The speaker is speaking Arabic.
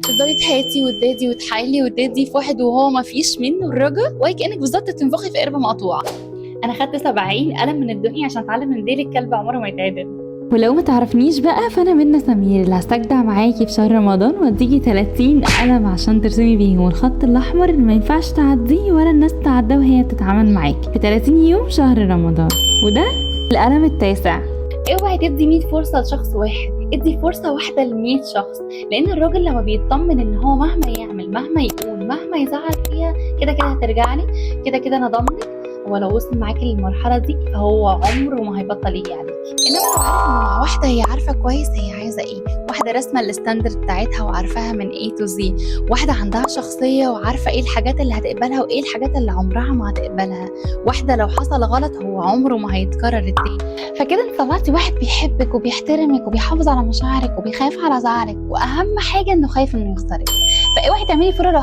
تفضلي تهاتي وتدادي وتحايلي وتدي في واحد وهو ما فيش منه الرجا، وهي كأنك بالظبط تنفخي في قربة مقطوعة. انا خدت 70 قلم من الدنيا عشان اتعلم ان ديل الكلب عمره ما يتعدل. ولو ما تعرفنيش بقى فانا منى سمير اللي هستجدع معاكي في شهر رمضان واديكي 30 قلم عشان ترسمي بيهم الخط الاحمر اللي ما ينفعش تعديه ولا الناس تعداه وهي بتتعامل معاكي في 30 يوم شهر رمضان. وده القلم التاسع. اوعي تدي 100 فرصة لشخص واحد، ادي فرصة واحدة ل100 شخص، لان الراجل لما بيطمن ان هو مهما يعمل مهما يقول مهما يزعل فيها كده كده هترجعلي، كده كده انا ضامنك. هو لو وصل معاكي للمرحلة دي فهو عمره ما هيبطل يجي عليكي. انما لو عارف انه مع واحدة هي عارفة كويس هي عايزة ايه، واحدة رسمة الستاندرد بتاعتها وعارفاها من A to Z، واحدة عندها شخصية وعارفة ايه الحاجات اللي هتقبلها وايه الحاجات اللي عمرها ما هتقبلها، واحدة لو حصل غلط هو عمره ما هيتكرر التاني. فكده انت طلعتي واحد بيحبك وبيحترمك وبيحافظ على مشاعرك وبيخاف على زعلك، واهم حاجة انه خايف انه يخسرك. فاوعي تعملي فورة لو